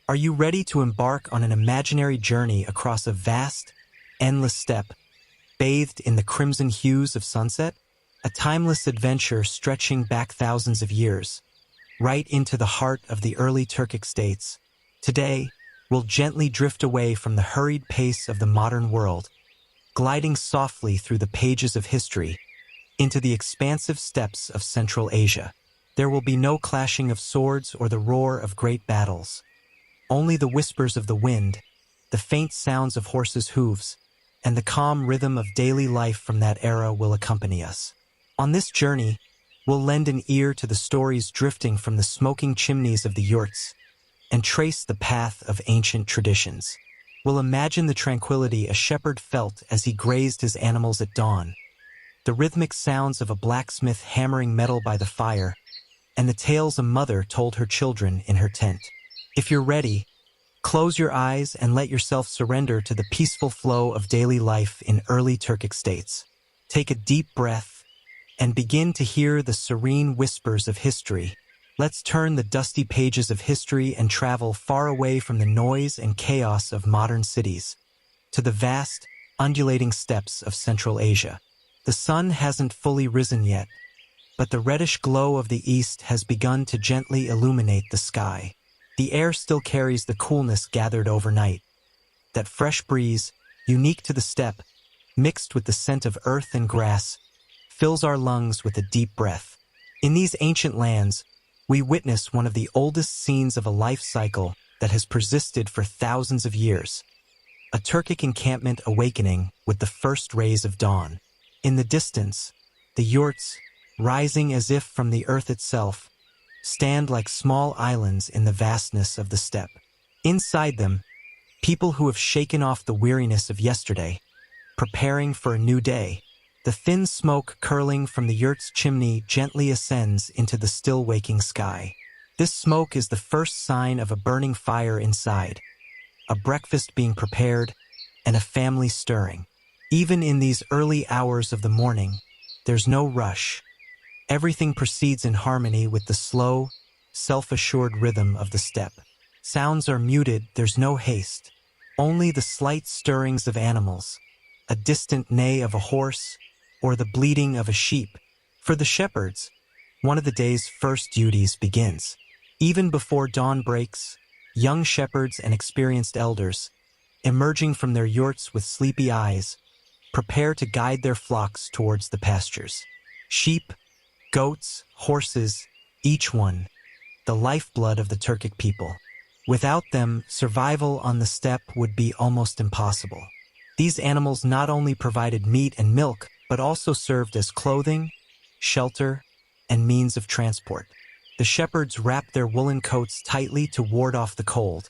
Are you ready to embark on an imaginary journey across a vast, endless steppe, bathed in the crimson hues of sunset? A timeless adventure stretching back thousands of years, right into the heart of the early Turkic states. Today, we'll gently drift away from the hurried pace of the modern world, gliding softly through the pages of history into the expansive steppes of Central Asia. There will be no clashing of swords or the roar of great battles. Only the whispers of the wind, the faint sounds of horses' hooves, and the calm rhythm of daily life from that era will accompany us. On this journey, we'll lend an ear to the stories drifting from the smoking chimneys of the yurts and trace the path of ancient traditions. We'll imagine the tranquility a shepherd felt as he grazed his animals at dawn, the rhythmic sounds of a blacksmith hammering metal by the fire, and the tales a mother told her children in her tent. If you're ready, close your eyes and let yourself surrender to the peaceful flow of daily life in early Turkic states. Take a deep breath and begin to hear the serene whispers of history. Let's turn the dusty pages of history and travel far away from the noise and chaos of modern cities, to the vast, undulating steppes of Central Asia. The sun hasn't fully risen yet, but the reddish glow of the east has begun to gently illuminate the sky. The air still carries the coolness gathered overnight. That fresh breeze, unique to the steppe, mixed with the scent of earth and grass, fills our lungs with a deep breath. In these ancient lands, we witness one of the oldest scenes of a life cycle that has persisted for thousands of years. A Turkic encampment awakening with the first rays of dawn. In the distance, the yurts, rising as if from the earth itself, stand like small islands in the vastness of the steppe. Inside them, people who have shaken off the weariness of yesterday, preparing for a new day. The thin smoke curling from the yurt's chimney gently ascends into the still waking sky. This smoke is the first sign of a burning fire inside, a breakfast being prepared, and a family stirring. Even in these early hours of the morning, there's no rush. Everything proceeds in harmony with the slow, self-assured rhythm of the steppe. Sounds are muted, there's no haste. Only the slight stirrings of animals, a distant neigh of a horse, or the bleating of a sheep. For the shepherds, one of the day's first duties begins. Even before dawn breaks, young shepherds and experienced elders, emerging from their yurts with sleepy eyes, prepare to guide their flocks towards the pastures. Sheep, goats, horses, each one, the lifeblood of the Turkic people. Without them, survival on the steppe would be almost impossible. These animals not only provided meat and milk, but also served as clothing, shelter, and means of transport. The shepherds wrapped their woolen coats tightly to ward off the cold,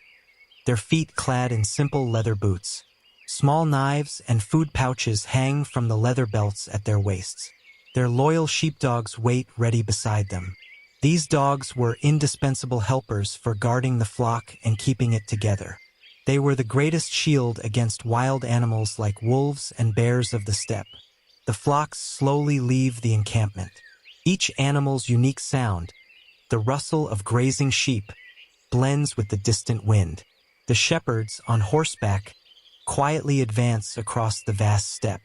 their feet clad in simple leather boots. Small knives and food pouches hang from the leather belts at their waists. Their loyal sheepdogs wait ready beside them. These dogs were indispensable helpers for guarding the flock and keeping it together. They were the greatest shield against wild animals like wolves and bears of the steppe. The flocks slowly leave the encampment. Each animal's unique sound, the rustle of grazing sheep, blends with the distant wind. The shepherds, on horseback, quietly advance across the vast steppe.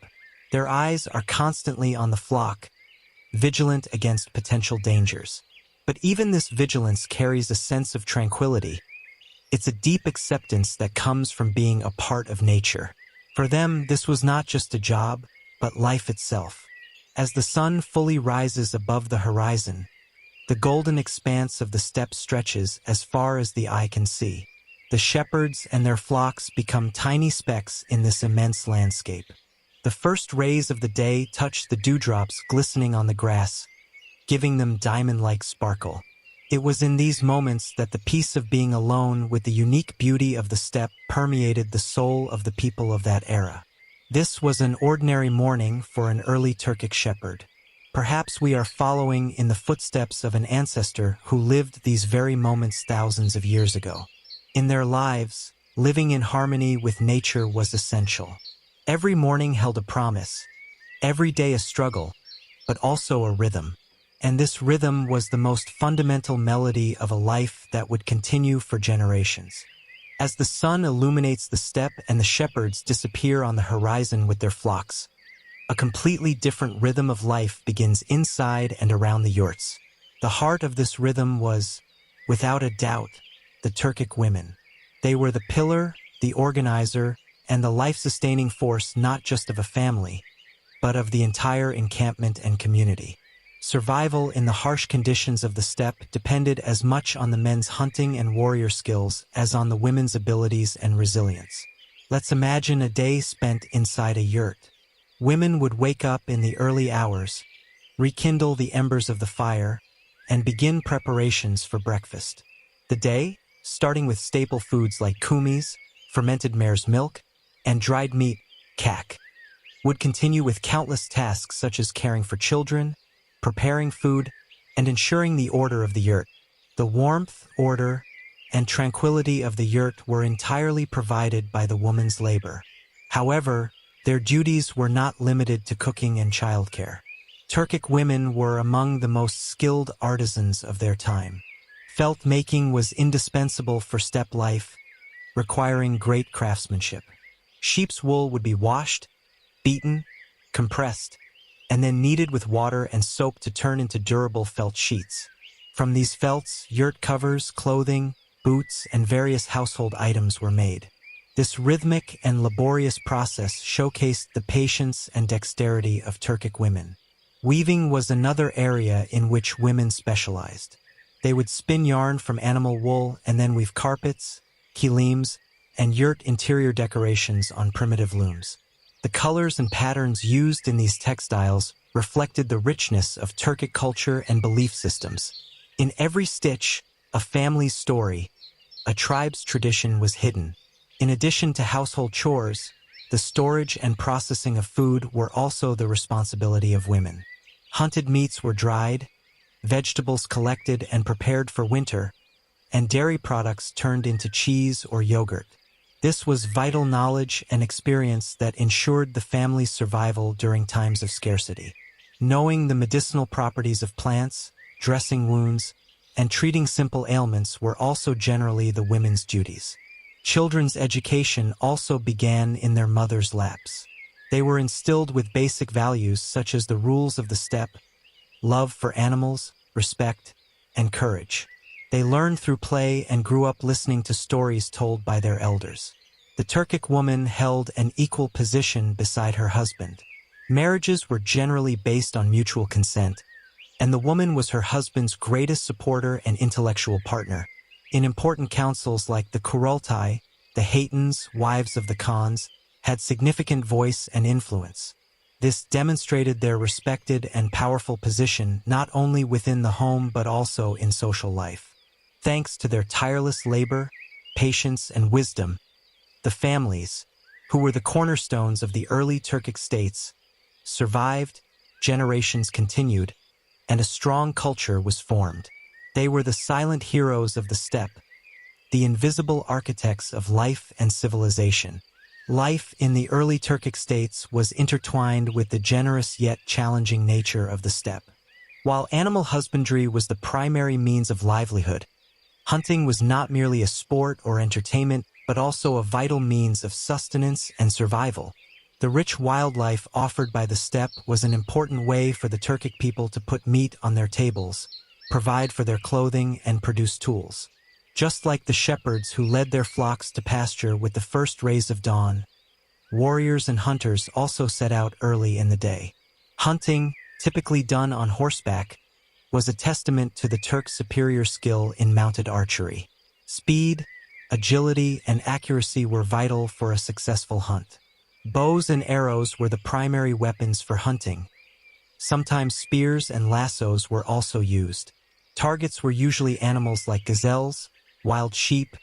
Their eyes are constantly on the flock, vigilant against potential dangers. But even this vigilance carries a sense of tranquility. It's a deep acceptance that comes from being a part of nature. For them, this was not just a job, but life itself. As the sun fully rises above the horizon, the golden expanse of the steppe stretches as far as the eye can see. The shepherds and their flocks become tiny specks in this immense landscape. The first rays of the day touch the dewdrops glistening on the grass, giving them diamond-like sparkle. It was in these moments that the peace of being alone with the unique beauty of the steppe permeated the soul of the people of that era. This was an ordinary morning for an early Turkic shepherd. Perhaps we are following in the footsteps of an ancestor who lived these very moments thousands of years ago. In their lives, living in harmony with nature was essential. Every morning held a promise, every day a struggle, but also a rhythm. And this rhythm was the most fundamental melody of a life that would continue for generations. As the sun illuminates the steppe and the shepherds disappear on the horizon with their flocks, a completely different rhythm of life begins inside and around the yurts. The heart of this rhythm was, without a doubt, the Turkic women. They were the pillar, the organizer, and the life-sustaining force not just of a family, but of the entire encampment and community. Survival in the harsh conditions of the steppe depended as much on the men's hunting and warrior skills as on the women's abilities and resilience. Let's imagine a day spent inside a yurt. Women would wake up in the early hours, rekindle the embers of the fire, and begin preparations for breakfast. The day, starting with staple foods like kumis, fermented mare's milk, and dried meat, kak, would continue with countless tasks such as caring for children, preparing food, and ensuring the order of the yurt. The warmth, order, and tranquility of the yurt were entirely provided by the woman's labor. However, their duties were not limited to cooking and childcare. Turkic women were among the most skilled artisans of their time. Felt making was indispensable for steppe life, requiring great craftsmanship. Sheep's wool would be washed, beaten, compressed, and then kneaded with water and soap to turn into durable felt sheets. From these felts, yurt covers, clothing, boots, and various household items were made. This rhythmic and laborious process showcased the patience and dexterity of Turkic women. Weaving was another area in which women specialized. They would spin yarn from animal wool and then weave carpets, kilims, and yurt interior decorations on primitive looms. The colors and patterns used in these textiles reflected the richness of Turkic culture and belief systems. In every stitch, a family's story, a tribe's tradition was hidden. In addition to household chores, the storage and processing of food were also the responsibility of women. Hunted meats were dried, vegetables collected and prepared for winter, and dairy products turned into cheese or yogurt. This was vital knowledge and experience that ensured the family's survival during times of scarcity. Knowing the medicinal properties of plants, dressing wounds, and treating simple ailments were also generally the women's duties. Children's education also began in their mothers' laps. They were instilled with basic values such as the rules of the steppe, love for animals, respect, and courage. They learned through play and grew up listening to stories told by their elders. The Turkic woman held an equal position beside her husband. Marriages were generally based on mutual consent, and the woman was her husband's greatest supporter and intellectual partner. In important councils like the Kurultai, the Haytans, wives of the Khans, had significant voice and influence. This demonstrated their respected and powerful position not only within the home but also in social life. Thanks to their tireless labor, patience, and wisdom, the families, who were the cornerstones of the early Turkic states, survived, generations continued, and a strong culture was formed. They were the silent heroes of the steppe, the invisible architects of life and civilization. Life in the early Turkic states was intertwined with the generous yet challenging nature of the steppe. While animal husbandry was the primary means of livelihood, hunting was not merely a sport or entertainment, but also a vital means of sustenance and survival. The rich wildlife offered by the steppe was an important way for the Turkic people to put meat on their tables, provide for their clothing, and produce tools. Just like the shepherds who led their flocks to pasture with the first rays of dawn, warriors and hunters also set out early in the day. Hunting, typically done on horseback, was a testament to the Turks' superior skill in mounted archery. Speed, agility, and accuracy were vital for a successful hunt. Bows and arrows were the primary weapons for hunting. Sometimes spears and lassos were also used. Targets were usually animals like gazelles, wild sheep,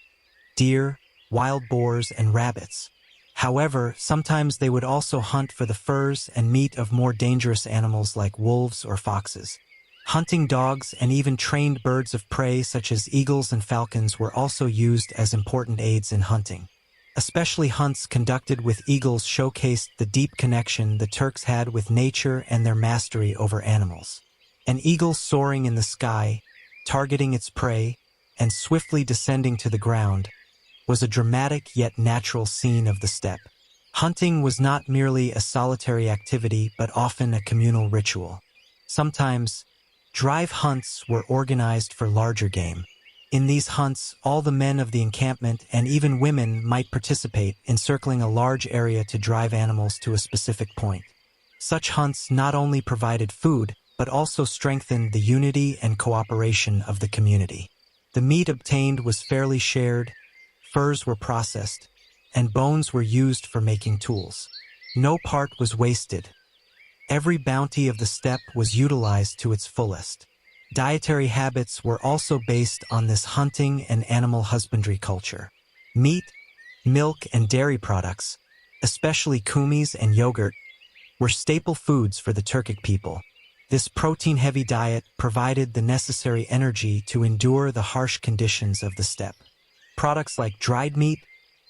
deer, wild boars, and rabbits. However, sometimes they would also hunt for the furs and meat of more dangerous animals like wolves or foxes. Hunting dogs and even trained birds of prey such as eagles and falcons were also used as important aids in hunting. Especially hunts conducted with eagles showcased the deep connection the Turks had with nature and their mastery over animals. An eagle soaring in the sky, targeting its prey, and swiftly descending to the ground, was a dramatic yet natural scene of the steppe. Hunting was not merely a solitary activity but often a communal ritual. Sometimes, drive hunts were organized for larger game. In these hunts, all the men of the encampment and even women might participate, encircling a large area to drive animals to a specific point. Such hunts not only provided food, but also strengthened the unity and cooperation of the community. The meat obtained was fairly shared, furs were processed, and bones were used for making tools. No part was wasted. Every bounty of the steppe was utilized to its fullest. Dietary habits were also based on this hunting and animal husbandry culture. Meat, milk, and dairy products, especially kumis and yogurt, were staple foods for the Turkic people. This protein-heavy diet provided the necessary energy to endure the harsh conditions of the steppe. Products like dried meat,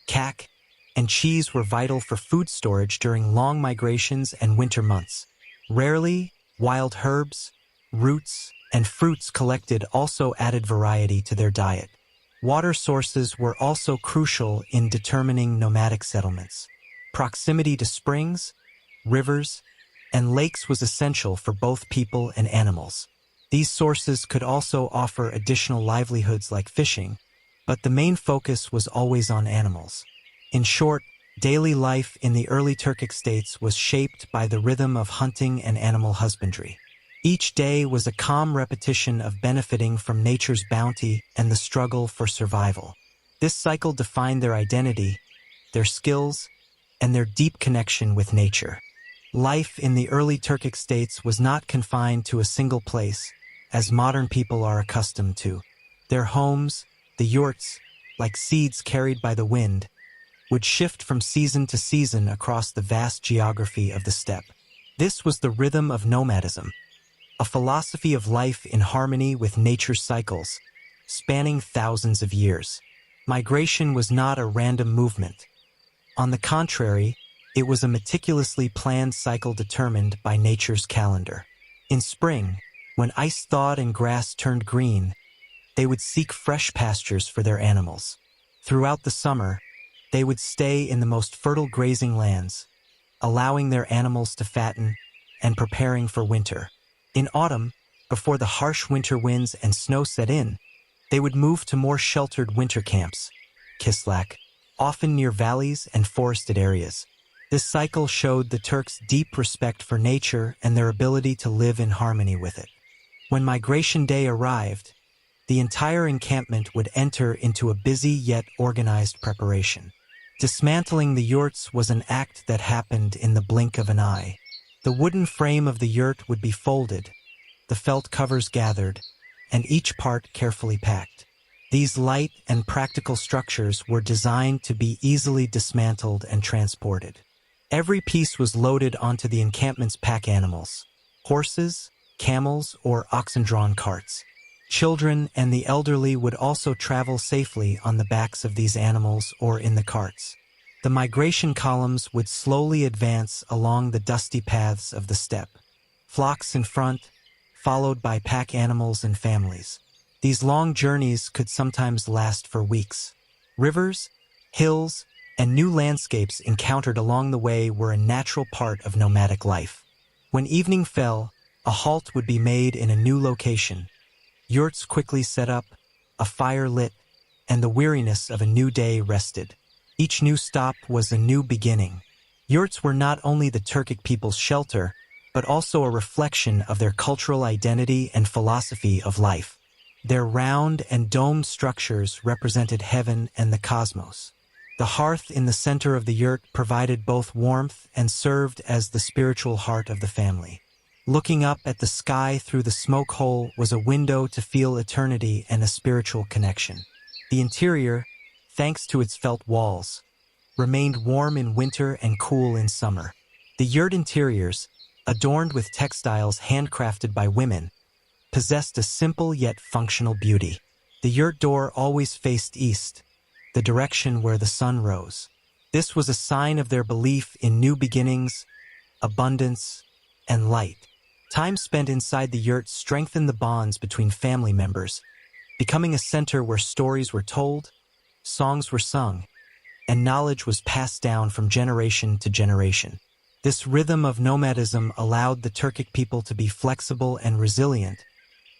kak, and cheese were vital for food storage during long migrations and winter months. Rarely, wild herbs, roots, and fruits collected also added variety to their diet. Water sources were also crucial in determining nomadic settlements. Proximity to springs, rivers, and lakes was essential for both people and animals. These sources could also offer additional livelihoods like fishing, but the main focus was always on animals. In short, daily life in the early Turkic states was shaped by the rhythm of hunting and animal husbandry. Each day was a calm repetition of benefiting from nature's bounty and the struggle for survival. This cycle defined their identity, their skills, and their deep connection with nature. Life in the early Turkic states was not confined to a single place, as modern people are accustomed to. Their homes, the yurts, like seeds carried by the wind, would shift from season to season across the vast geography of the steppe. This was the rhythm of nomadism, a philosophy of life in harmony with nature's cycles, spanning thousands of years. Migration was not a random movement. On the contrary, it was a meticulously planned cycle determined by nature's calendar. In spring, when ice thawed and grass turned green, they would seek fresh pastures for their animals. Throughout the summer, they would stay in the most fertile grazing lands, allowing their animals to fatten and preparing for winter. In autumn, before the harsh winter winds and snow set in, they would move to more sheltered winter camps, kislak, often near valleys and forested areas. This cycle showed the Turks' deep respect for nature and their ability to live in harmony with it. When migration day arrived, the entire encampment would enter into a busy yet organized preparation. Dismantling the yurts was an act that happened in the blink of an eye. The wooden frame of the yurt would be folded, the felt covers gathered, and each part carefully packed. These light and practical structures were designed to be easily dismantled and transported. Every piece was loaded onto the encampment's pack animals, horses, camels, or oxen-drawn carts. Children and the elderly would also travel safely on the backs of these animals or in the carts. The migration columns would slowly advance along the dusty paths of the steppe, flocks in front, followed by pack animals and families. These long journeys could sometimes last for weeks. Rivers, hills, and new landscapes encountered along the way were a natural part of nomadic life. When evening fell, a halt would be made in a new location. Yurts quickly set up, a fire lit, and the weariness of a new day rested. Each new stop was a new beginning. Yurts were not only the Turkic people's shelter, but also a reflection of their cultural identity and philosophy of life. Their round and domed structures represented heaven and the cosmos. The hearth in the center of the yurt provided both warmth and served as the spiritual heart of the family. Looking up at the sky through the smoke hole was a window to feel eternity and a spiritual connection. The interior, thanks to its felt walls, remained warm in winter and cool in summer. The yurt interiors, adorned with textiles handcrafted by women, possessed a simple yet functional beauty. The yurt door always faced east, the direction where the sun rose. This was a sign of their belief in new beginnings, abundance, and light. Time spent inside the yurt strengthened the bonds between family members, becoming a center where stories were told, songs were sung, and knowledge was passed down from generation to generation. This rhythm of nomadism allowed the Turkic people to be flexible and resilient,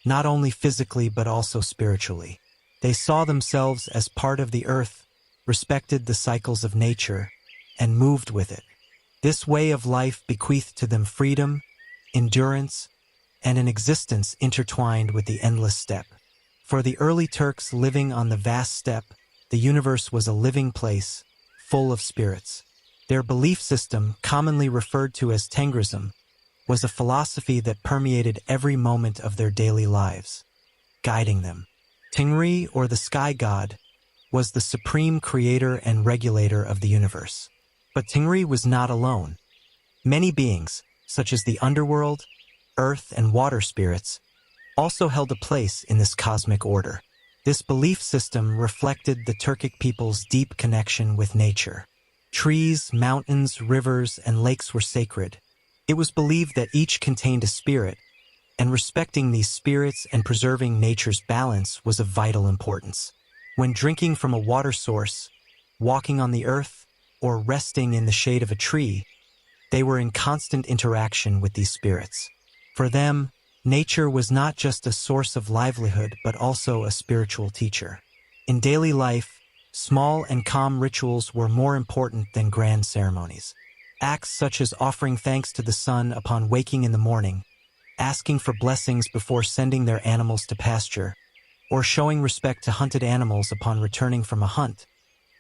not only physically but also spiritually. They saw themselves as part of the earth, respected the cycles of nature, and moved with it. This way of life bequeathed to them freedom, endurance, and an existence intertwined with the endless steppe. For the early Turks living on the vast steppe, the universe was a living place, full of spirits. Their belief system, commonly referred to as Tengrism, was a philosophy that permeated every moment of their daily lives, guiding them. Tengri, or the sky god, was the supreme creator and regulator of the universe. But Tengri was not alone. Many beings, such as the underworld, earth, and water spirits, also held a place in this cosmic order. This belief system reflected the Turkic people's deep connection with nature. Trees, mountains, rivers, and lakes were sacred. It was believed that each contained a spirit, and respecting these spirits and preserving nature's balance was of vital importance. When drinking from a water source, walking on the earth, or resting in the shade of a tree, they were in constant interaction with these spirits. For them, nature was not just a source of livelihood but also a spiritual teacher. In daily life, small and calm rituals were more important than grand ceremonies. Acts such as offering thanks to the sun upon waking in the morning, asking for blessings before sending their animals to pasture, or showing respect to hunted animals upon returning from a hunt,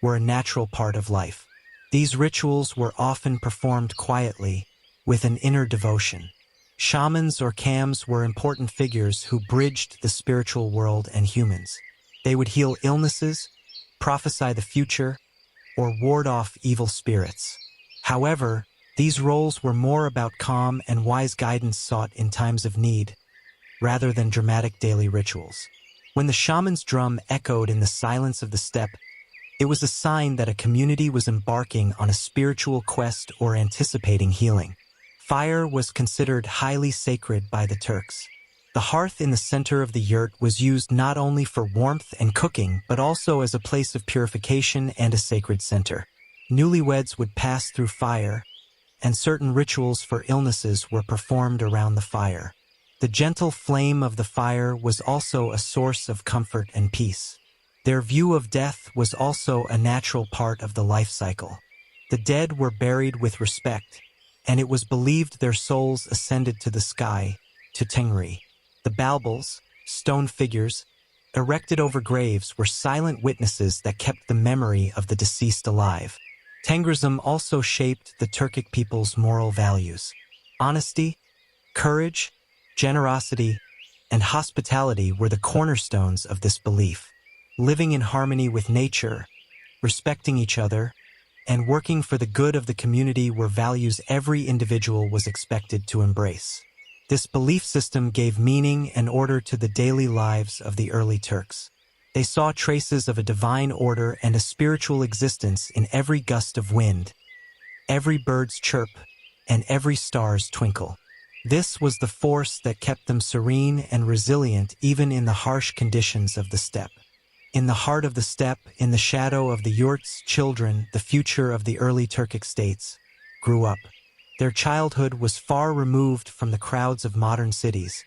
were a natural part of life. These rituals were often performed quietly, with an inner devotion. Shamans or kams were important figures who bridged the spiritual world and humans. They would heal illnesses, prophesy the future, or ward off evil spirits. However, these roles were more about calm and wise guidance sought in times of need, rather than dramatic daily rituals. When the shaman's drum echoed in the silence of the steppe, it was a sign that a community was embarking on a spiritual quest or anticipating healing. Fire was considered highly sacred by the Turks. The hearth in the center of the yurt was used not only for warmth and cooking, but also as a place of purification and a sacred center. Newlyweds would pass through fire, and certain rituals for illnesses were performed around the fire. The gentle flame of the fire was also a source of comfort and peace. Their view of death was also a natural part of the life cycle. The dead were buried with respect, and it was believed their souls ascended to the sky, to Tengri. The baubles, stone figures, erected over graves were silent witnesses that kept the memory of the deceased alive. Tengrism also shaped the Turkic people's moral values. Honesty, courage, generosity, and hospitality were the cornerstones of this belief. Living in harmony with nature, respecting each other, and working for the good of the community were values every individual was expected to embrace. This belief system gave meaning and order to the daily lives of the early Turks. They saw traces of a divine order and a spiritual existence in every gust of wind, every bird's chirp, and every star's twinkle. This was the force that kept them serene and resilient even in the harsh conditions of the steppe. In the heart of the steppe, in the shadow of the yurts, children, the future of the early Turkic states, grew up. Their childhood was far removed from the crowds of modern cities,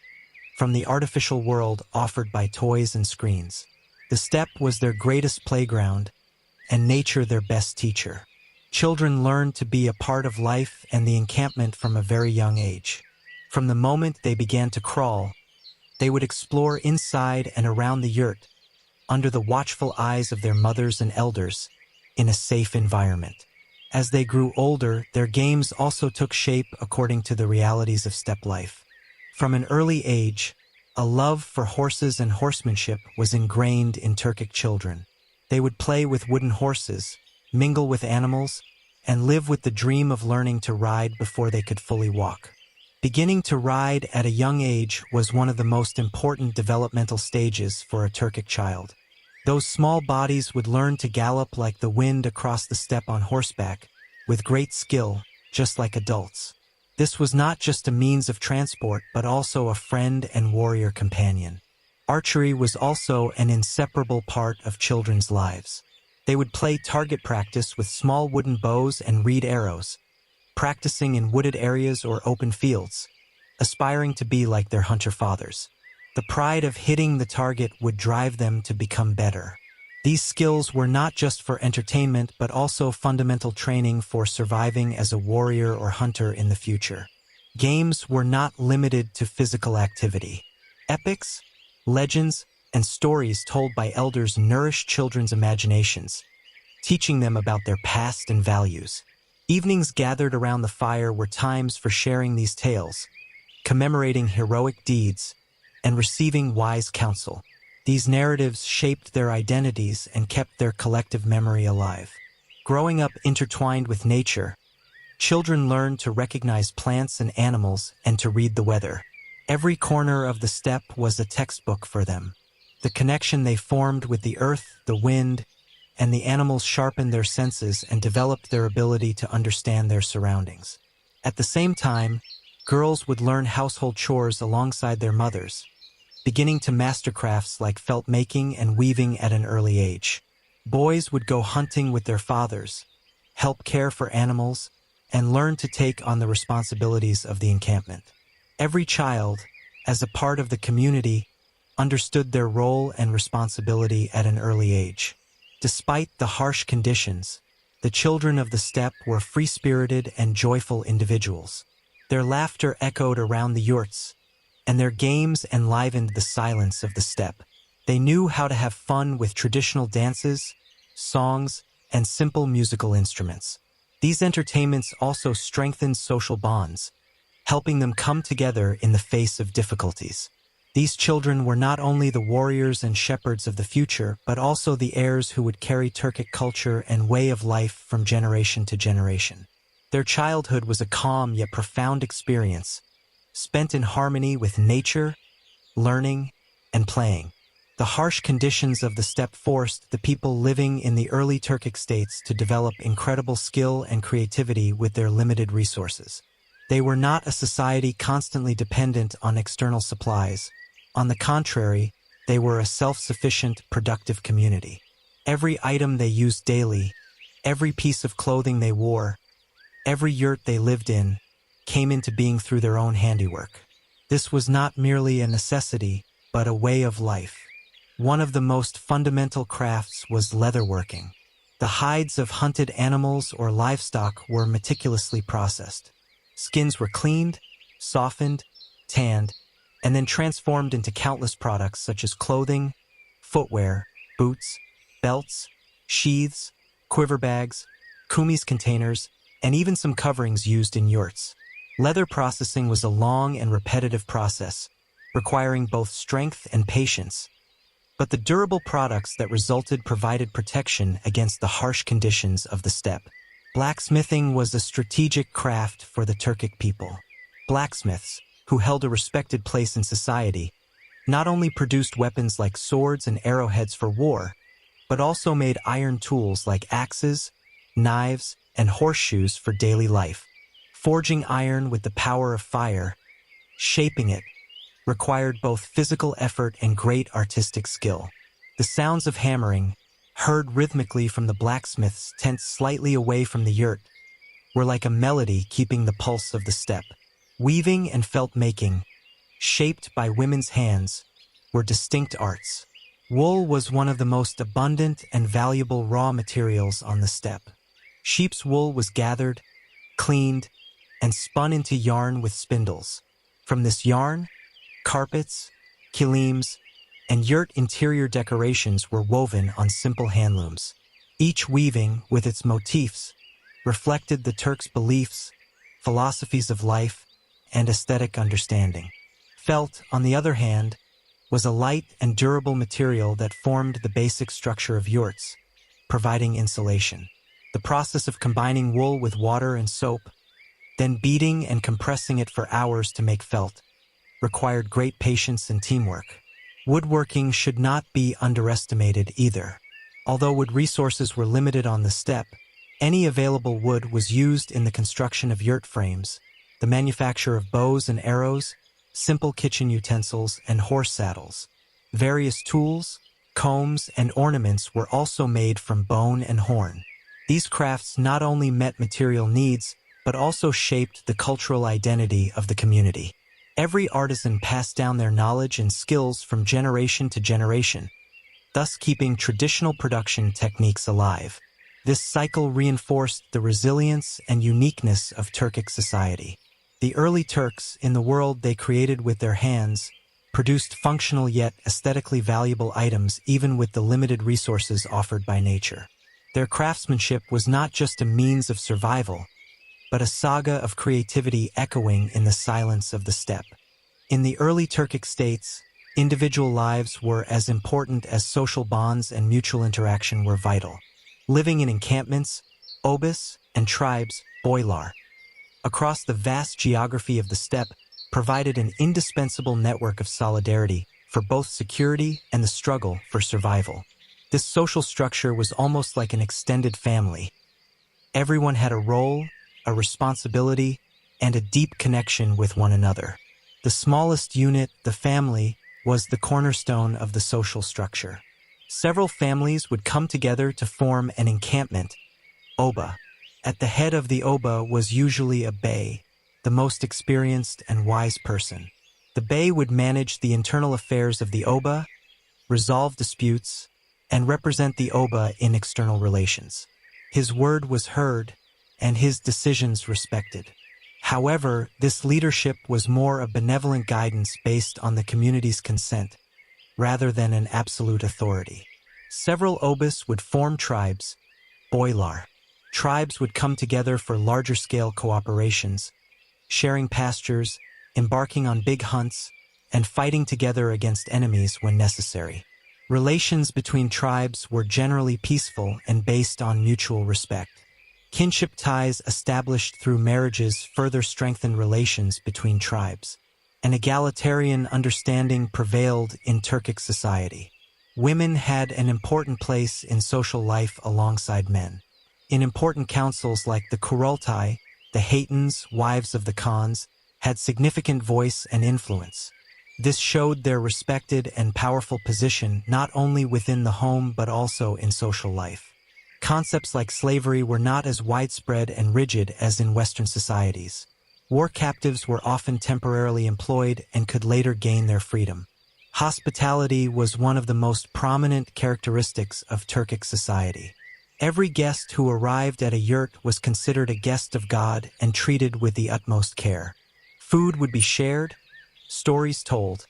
from the artificial world offered by toys and screens. The steppe was their greatest playground, and nature their best teacher. Children learned to be a part of life and the encampment from a very young age. From the moment they began to crawl, they would explore inside and around the yurt, under the watchful eyes of their mothers and elders, in a safe environment. As they grew older, their games also took shape according to the realities of steppe life. From an early age, a love for horses and horsemanship was ingrained in Turkic children. They would play with wooden horses, mingle with animals, and live with the dream of learning to ride before they could fully walk. Beginning to ride at a young age was one of the most important developmental stages for a Turkic child. Those small bodies would learn to gallop like the wind across the steppe on horseback, with great skill, just like adults. This was not just a means of transport, but also a friend and warrior companion. Archery was also an inseparable part of children's lives. They would play target practice with small wooden bows and reed arrows, practicing in wooded areas or open fields, aspiring to be like their hunter fathers. The pride of hitting the target would drive them to become better. These skills were not just for entertainment but also fundamental training for surviving as a warrior or hunter in the future. Games were not limited to physical activity. Epics, legends, and stories told by elders nourished children's imaginations, teaching them about their past and values. Evenings gathered around the fire were times for sharing these tales, commemorating heroic deeds, and receiving wise counsel. These narratives shaped their identities and kept their collective memory alive. Growing up intertwined with nature, children learned to recognize plants and animals and to read the weather. Every corner of the steppe was a textbook for them. The connection they formed with the earth, the wind, and the animals sharpened their senses and developed their ability to understand their surroundings. At the same time, girls would learn household chores alongside their mothers, beginning to master crafts like felt making and weaving at an early age. Boys would go hunting with their fathers, help care for animals, and learn to take on the responsibilities of the encampment. Every child, as a part of the community, understood their role and responsibility at an early age. Despite the harsh conditions, the children of the steppe were free-spirited and joyful individuals. Their laughter echoed around the yurts, and their games enlivened the silence of the steppe. They knew how to have fun with traditional dances, songs, and simple musical instruments. These entertainments also strengthened social bonds, helping them come together in the face of difficulties. These children were not only the warriors and shepherds of the future, but also the heirs who would carry Turkic culture and way of life from generation to generation. Their childhood was a calm yet profound experience, spent in harmony with nature, learning, and playing. The harsh conditions of the steppe forced the people living in the early Turkic states to develop incredible skill and creativity with their limited resources. They were not a society constantly dependent on external supplies. On the contrary, they were a self-sufficient, productive community. Every item they used daily, every piece of clothing they wore, every yurt they lived in, came into being through their own handiwork. This was not merely a necessity, but a way of life. One of the most fundamental crafts was leatherworking. The hides of hunted animals or livestock were meticulously processed. Skins were cleaned, softened, tanned, and then transformed into countless products such as clothing, footwear, boots, belts, sheaths, quiver bags, kumis containers, and even some coverings used in yurts. Leather processing was a long and repetitive process, requiring both strength and patience. But the durable products that resulted provided protection against the harsh conditions of the steppe. Blacksmithing was a strategic craft for the Turkic people. Blacksmiths, who held a respected place in society, not only produced weapons like swords and arrowheads for war, but also made iron tools like axes, knives, and horseshoes for daily life. Forging iron with the power of fire, shaping it, required both physical effort and great artistic skill. The sounds of hammering, heard rhythmically from the blacksmith's tent slightly away from the yurt, were like a melody keeping the pulse of the steppe. Weaving and felt making, shaped by women's hands, were distinct arts. Wool was one of the most abundant and valuable raw materials on the steppe. Sheep's wool was gathered, cleaned, and spun into yarn with spindles. From this yarn, carpets, kilims, and yurt interior decorations were woven on simple handlooms. Each weaving, with its motifs, reflected the Turks' beliefs, philosophies of life, and aesthetic understanding. Felt, on the other hand, was a light and durable material that formed the basic structure of yurts, providing insulation. The process of combining wool with water and soap, then beating and compressing it for hours to make felt, required great patience and teamwork. Woodworking should not be underestimated either. Although wood resources were limited on the steppe, any available wood was used in the construction of yurt frames, the manufacture of bows and arrows, simple kitchen utensils, and horse saddles. Various tools, combs, and ornaments were also made from bone and horn. These crafts not only met material needs, but also shaped the cultural identity of the community. Every artisan passed down their knowledge and skills from generation to generation, thus keeping traditional production techniques alive. This cycle reinforced the resilience and uniqueness of Turkic society. The early Turks, in the world they created with their hands, produced functional yet aesthetically valuable items even with the limited resources offered by nature. Their craftsmanship was not just a means of survival, but a saga of creativity echoing in the silence of the steppe. In the early Turkic states, individual lives were as important as social bonds, and mutual interaction were vital. Living in encampments, obus, and tribes, boylar, across the vast geography of the steppe, provided an indispensable network of solidarity for both security and the struggle for survival. This social structure was almost like an extended family. Everyone had a role, a responsibility, and a deep connection with one another. The smallest unit, the family, was the cornerstone of the social structure. Several families would come together to form an encampment, oba. At the head of the oba was usually a bey, the most experienced and wise person. The bey would manage the internal affairs of the oba, resolve disputes, and represent the oba in external relations. His word was heard, and his decisions respected. However, this leadership was more a benevolent guidance based on the community's consent, rather than an absolute authority. Several obus would form tribes, boylar. Tribes would come together for larger-scale cooperations, sharing pastures, embarking on big hunts, and fighting together against enemies when necessary. Relations between tribes were generally peaceful and based on mutual respect. Kinship ties established through marriages further strengthened relations between tribes. An egalitarian understanding prevailed in Turkic society. Women had an important place in social life alongside men. In important councils like the Kurultai, the Hatans, wives of the Khans, had significant voice and influence. This showed their respected and powerful position not only within the home but also in social life. Concepts like slavery were not as widespread and rigid as in Western societies. War captives were often temporarily employed and could later gain their freedom. Hospitality was one of the most prominent characteristics of Turkic society. Every guest who arrived at a yurt was considered a guest of God and treated with the utmost care. Food would be shared, stories told,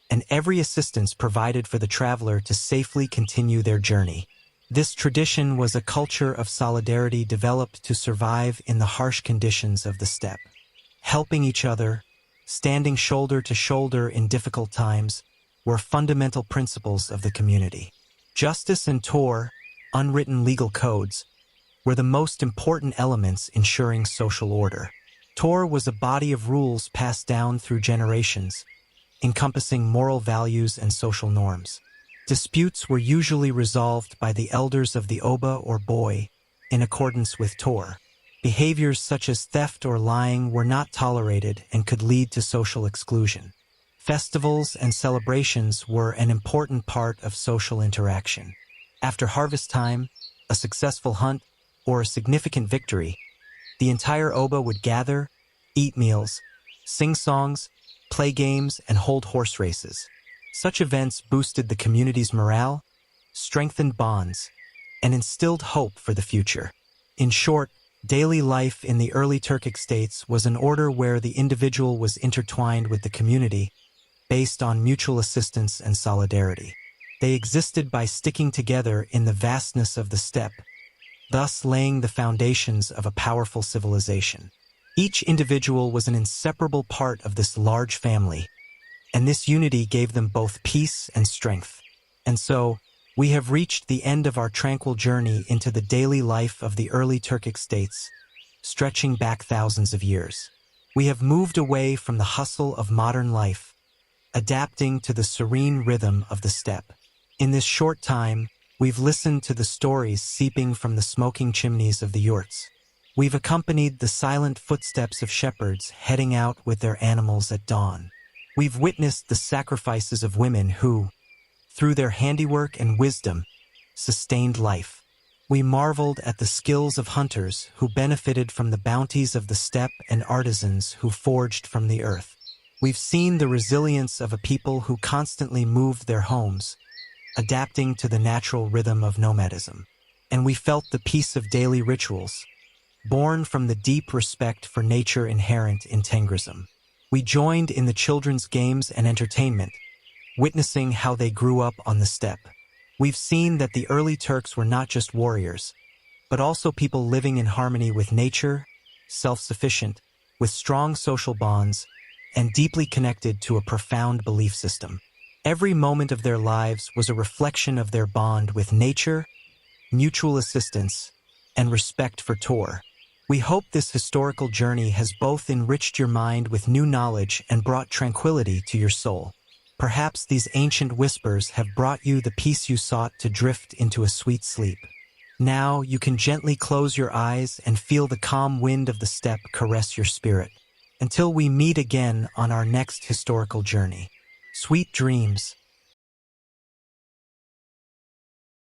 and every assistance provided for the traveler to safely continue their journey. This tradition was a culture of solidarity developed to survive in the harsh conditions of the steppe. Helping each other, standing shoulder to shoulder in difficult times, were fundamental principles of the community. Justice and Tor, unwritten legal codes, were the most important elements ensuring social order. Tor was a body of rules passed down through generations, encompassing moral values and social norms. Disputes were usually resolved by the elders of the oba or boy in accordance with Tor. Behaviors such as theft or lying were not tolerated and could lead to social exclusion. Festivals and celebrations were an important part of social interaction. After harvest time, a successful hunt, or a significant victory, the entire oba would gather, eat meals, sing songs, play games, and hold horse races. Such events boosted the community's morale, strengthened bonds, and instilled hope for the future. In short, daily life in the early Turkic states was an order where the individual was intertwined with the community, based on mutual assistance and solidarity. They existed by sticking together in the vastness of the steppe, thus laying the foundations of a powerful civilization. Each individual was an inseparable part of this large family, and this unity gave them both peace and strength. And so, we have reached the end of our tranquil journey into the daily life of the early Turkic states, stretching back thousands of years. We have moved away from the hustle of modern life, adapting to the serene rhythm of the steppe. In this short time, we've listened to the stories seeping from the smoking chimneys of the yurts. We've accompanied the silent footsteps of shepherds heading out with their animals at dawn. We've witnessed the sacrifices of women who, through their handiwork and wisdom, sustained life. We marveled at the skills of hunters who benefited from the bounties of the steppe and artisans who forged from the earth. We've seen the resilience of a people who constantly moved their homes, adapting to the natural rhythm of nomadism. And we felt the peace of daily rituals, born from the deep respect for nature inherent in Tengrism. We joined in the children's games and entertainment, witnessing how they grew up on the steppe. We've seen that the early Turks were not just warriors, but also people living in harmony with nature, self-sufficient, with strong social bonds, and deeply connected to a profound belief system. Every moment of their lives was a reflection of their bond with nature, mutual assistance, and respect for Tor. We hope this historical journey has both enriched your mind with new knowledge and brought tranquility to your soul. Perhaps these ancient whispers have brought you the peace you sought to drift into a sweet sleep. Now you can gently close your eyes and feel the calm wind of the steppe caress your spirit. Until we meet again on our next historical journey. Sweet dreams.